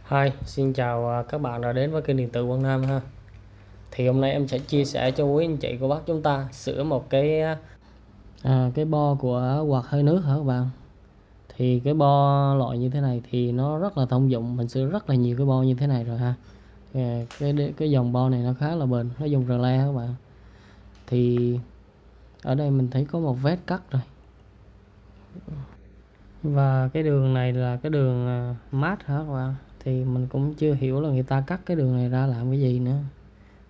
Hi, xin chào các bạn đã đến với kênh điện tử Quảng Nam ha. Thì hôm nay em sẽ chia sẻ cho quý anh chị cô bác chúng ta sửa một cái bo của quạt hơi nước hả các bạn. Thì cái bo loại như thế này thì nó rất là thông dụng, mình sửa rất là nhiều cái bo như thế này rồi ha. Cái dòng bo này nó khá là bền, nó dùng rờ le các bạn. Thì ở đây mình thấy có một vết cắt rồi. Và cái đường này là cái đường mát hả các bạn. Thì mình cũng chưa hiểu là người ta cắt cái đường này ra làm cái gì nữa.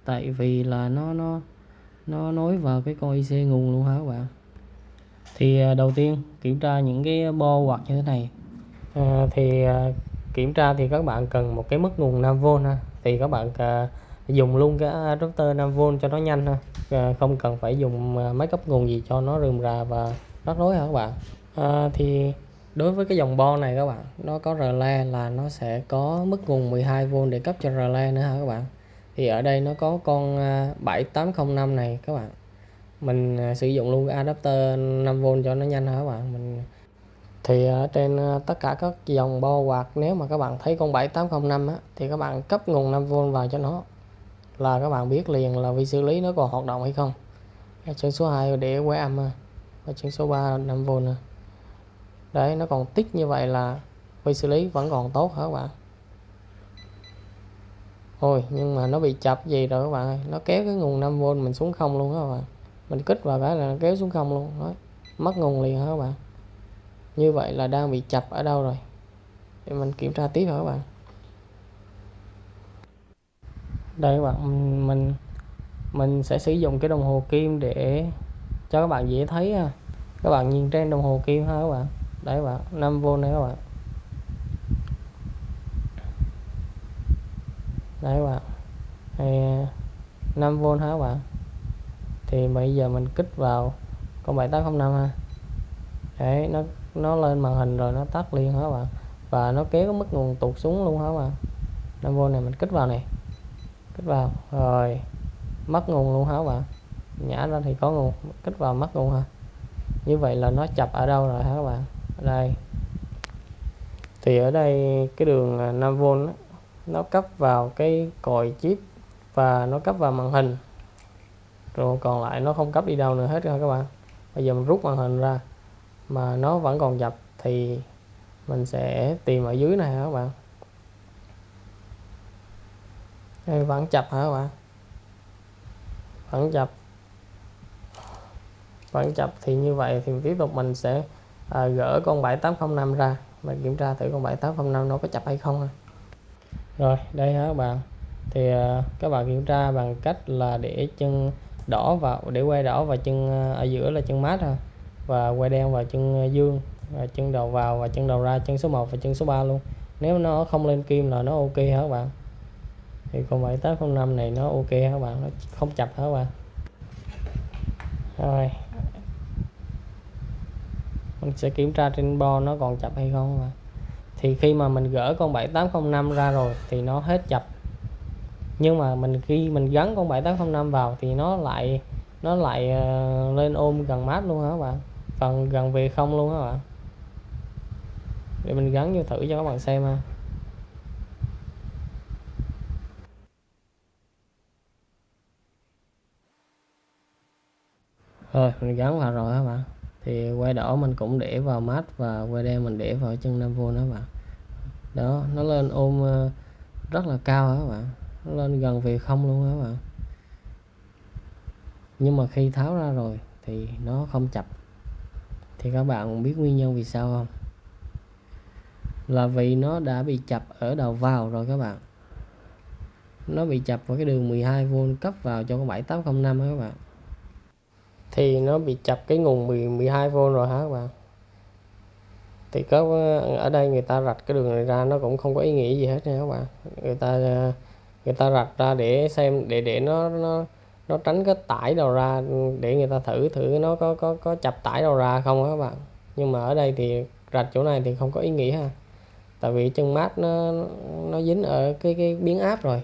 Tại vì là nó nối vào cái con IC nguồn luôn hả các bạn. Thì đầu tiên kiểm tra những cái bo quạt như thế này. Kiểm tra thì các bạn cần một cái mức nguồn 5V ha. Thì các bạn dùng luôn cái adapter 5V cho nó nhanh ha. Không cần phải dùng máy cấp nguồn gì cho nó rườm rà và rắc rối hả các bạn. Thì đối với cái dòng bo này các bạn, nó có rờ le là nó sẽ có mức nguồn 12V để cấp cho rờ le nữa hả các bạn. Thì ở đây nó có con 7805 này các bạn, mình sử dụng luôn cái adapter 5V cho nó nhanh hả các bạn. Thì ở trên tất cả các dòng bo quạt, nếu mà các bạn thấy con 7805 á, thì các bạn cấp nguồn 5V vào cho nó là các bạn biết liền là vi xử lý nó còn hoạt động hay không. Chân số 2 để quay âm và chân số 3 5V nữa. Đấy, nó còn tích như vậy là vi xử lý vẫn còn tốt hả các bạn. Ôi, nhưng mà nó bị chập gì rồi các bạn ơi, nó kéo cái nguồn 5V mình xuống không luôn đó các bạn. Mình kích vào cái là nó kéo xuống không luôn đó. Mất nguồn liền hả các bạn. Như vậy là đang bị chập ở đâu rồi, để mình kiểm tra tiếp hả các bạn. Đây các bạn, mình sẽ sử dụng cái đồng hồ kim để cho các bạn dễ thấy ha. Các bạn nhìn trên đồng hồ kim ha các bạn. Đấy các bạn, 5V này các bạn. Đấy các bạn, thì 5V hả các bạn. Thì bây giờ mình kích vào con 7805 ha. Đấy, nó lên màn hình rồi nó tắt liền hả các bạn. Và nó kéo cái mức nguồn tụt xuống luôn hả các bạn. 5V này mình kích vào này, kích vào rồi mất nguồn luôn hả các bạn. Nhả ra thì có nguồn, kích vào mất nguồn ha. Như vậy là nó chập ở đâu rồi hả các bạn. Ở đây thì ở đây cái đường 5V nó cấp vào cái còi chip và nó cấp vào màn hình, rồi còn lại nó không cấp đi đâu nữa hết rồi các bạn. Bây giờ mình rút màn hình ra mà nó vẫn còn chập thì mình sẽ tìm ở dưới này hả các bạn. Đây vẫn chập hả các bạn, vẫn chập thì như vậy thì tiếp tục mình sẽ gỡ con 7805 ra, mình kiểm tra thử con 7805 nó có chập hay không. Rồi đây hả các bạn, thì các bạn kiểm tra bằng cách là để chân đỏ vào, để quay đỏ và chân ở giữa là chân mát ha, và quay đen vào chân dương, và chân đầu vào và chân đầu ra, chân số 1 và chân số 3 luôn. Nếu nó không lên kim là nó ok hả các bạn. Thì con 7805 này nó ok hả các bạn, nó không chập hả các bạn. Rồi mình sẽ kiểm tra trên bo nó còn chập hay không mà. Thì khi mà mình gỡ con 7805 ra rồi thì nó hết chập, nhưng mà khi mình gắn con 7805 vào thì nó lại lên ôm gần mát luôn hả các bạn, phần gần về không luôn hả các bạn. Để mình gắn vô thử cho các bạn xem ha. Rồi mình gắn vào rồi các bạn. Thì quay đỏ mình cũng để vào mát và quay đen mình để vào chân 5V đó các bạn. Đó, nó lên ôm rất là cao hả các bạn, nó lên gần về không luôn hả các bạn. Nhưng mà khi tháo ra rồi thì nó không chập. Thì các bạn biết nguyên nhân vì sao không? Là vì nó đã bị chập ở đầu vào rồi các bạn. Nó bị chập vào cái đường 12V cấp vào cho con 7805 các bạn. Thì nó bị chập cái nguồn 12V rồi hả các bạn. Thì có ở đây người ta rạch cái đường này ra nó cũng không có ý nghĩa gì hết nha các bạn. Người ta rạch ra để xem, để nó tránh cái tải đầu ra, để người ta thử nó có chập tải đầu ra không các bạn. Nhưng mà ở đây thì rạch chỗ này thì không có ý nghĩa ha, tại vì chân mát nó dính ở cái biến áp rồi.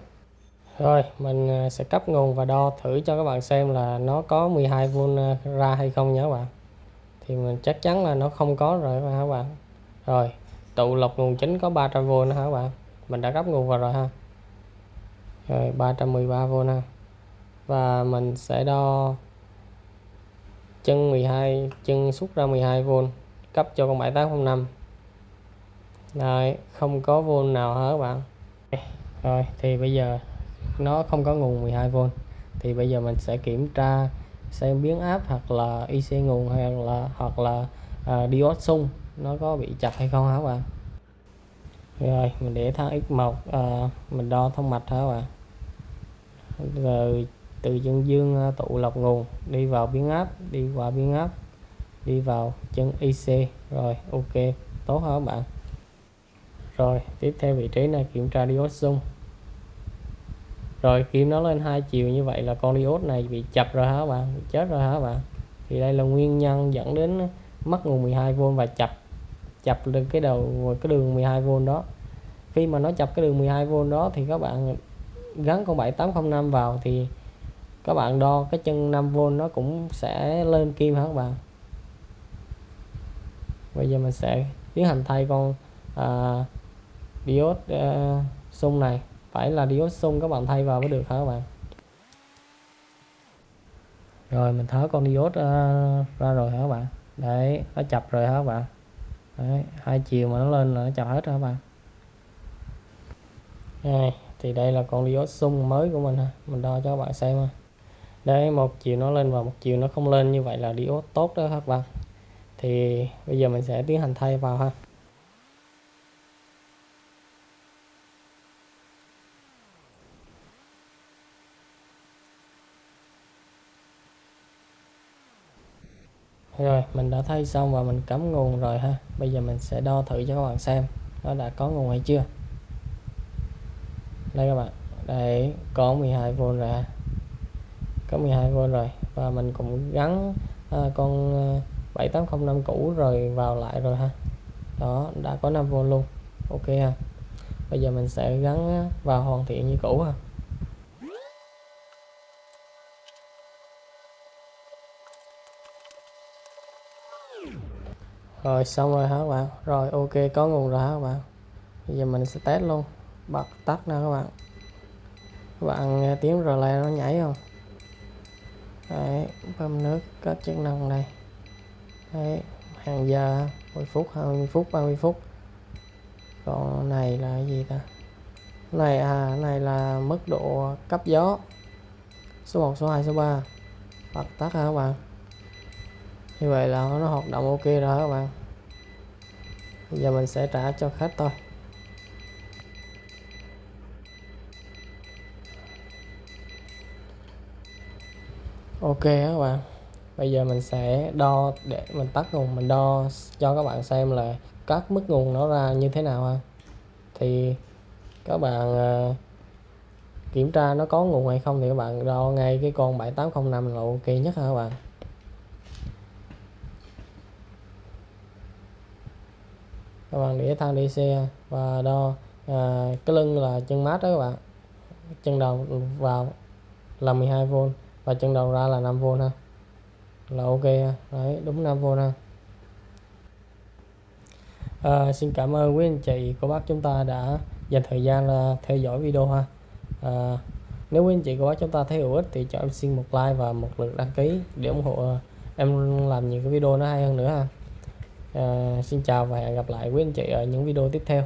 Rồi mình sẽ cấp nguồn và đo thử cho các bạn xem là nó có 12V ra hay không nha các bạn. Thì mình chắc chắn là nó không có rồi các bạn. Rồi tụ lọc nguồn chính có 300V nữa hả các bạn. mình đã gấp nguồn vào rồi ha. Rồi 313V ha. Và mình sẽ đo chân 12, chân xuất ra 12V cấp cho con 7805. Đấy, không có V nào hết các bạn. Rồi thì bây giờ nó không có nguồn 12V thì bây giờ mình sẽ kiểm tra xem biến áp hoặc là IC nguồn hoặc là diode xung nó có bị chập hay không hả các bạn. Rồi mình để thang X1, mình đo thông mạch hả các bạn. Rồi từ chân dương tụ lọc nguồn đi vào biến áp, đi qua biến áp, đi vào chân IC. Rồi ok, tốt hả các bạn. Rồi tiếp theo vị trí này kiểm tra diode xung. Rồi kim nó lên hai chiều như vậy là con diode này bị chập rồi hả các bạn, bị chết rồi hả các bạn. Thì đây là nguyên nhân dẫn đến mất nguồn 12V và chập lên cái đường 12V đó. Khi mà nó chập cái đường 12V đó thì các bạn gắn con 7805 vào thì các bạn đo cái chân 5V nó cũng sẽ lên kim hả các bạn. Bây giờ mình sẽ tiến hành thay con diode xung này. Phải là diode xung các bạn thay vào mới được hả các bạn. Rồi mình tháo con diode ra rồi hả các bạn. Đấy, nó chập rồi hả các bạn. Đấy, hai chiều mà nó lên là nó chập hết hả các bạn. Đây, thì đây là con diode xung mới của mình ha. Mình đo cho các bạn xem ha. Đấy, một chiều nó lên và một chiều nó không lên, như vậy là diode tốt đó các bạn. Thì bây giờ mình sẽ tiến hành thay vào ha. Rồi mình đã thay xong và mình cắm nguồn rồi ha. Bây giờ mình sẽ đo thử cho các bạn xem nó đã có nguồn hay chưa. Đây các bạn, đây có 12V rồi ha. Có 12V rồi. Và mình cũng gắn con 7805 cũ rồi vào lại rồi ha. Đó, đã có 5V luôn. Ok ha. Bây giờ mình sẽ gắn vào hoàn thiện như cũ ha. Rồi xong rồi hả các bạn. Rồi ok, có nguồn rồi hả các bạn. Bây giờ mình sẽ test luôn. Bật tắt nè các bạn. Các bạn nghe tiếng rờ le nó nhảy không. Đấy, bơm nước các chức năng đây. Đấy, hàng giờ 10 phút, 20 phút, 30 phút. Còn này là cái gì ta. Này là mức độ cấp gió số 1, số 2, số 3. Bật tắt hả các bạn. Như vậy là nó hoạt động ok rồi các bạn. Bây giờ mình sẽ trả cho khách thôi. Ok các bạn. Bây giờ mình sẽ đo để mình tắt nguồn, mình đo cho các bạn xem là các mức nguồn nó ra như thế nào ha. Thì các bạn kiểm tra nó có nguồn hay không thì các bạn đo ngay cái con 7805 là ok nhất hả các bạn. Các bạn để thang DC và đo cái lưng là chân mát đó các bạn. Chân đầu vào là 12V và chân đầu ra là 5V ha. Là ok ha. Đấy, đúng 5V ha. Xin cảm ơn quý anh chị cô bác chúng ta đã dành thời gian theo dõi video ha. Nếu quý anh chị cô bác chúng ta thấy hữu ích thì cho em xin một like và một lượt đăng ký để ủng hộ em làm nhiều cái video nó hay hơn nữa ha. Xin chào và hẹn gặp lại quý anh chị ở những video tiếp theo.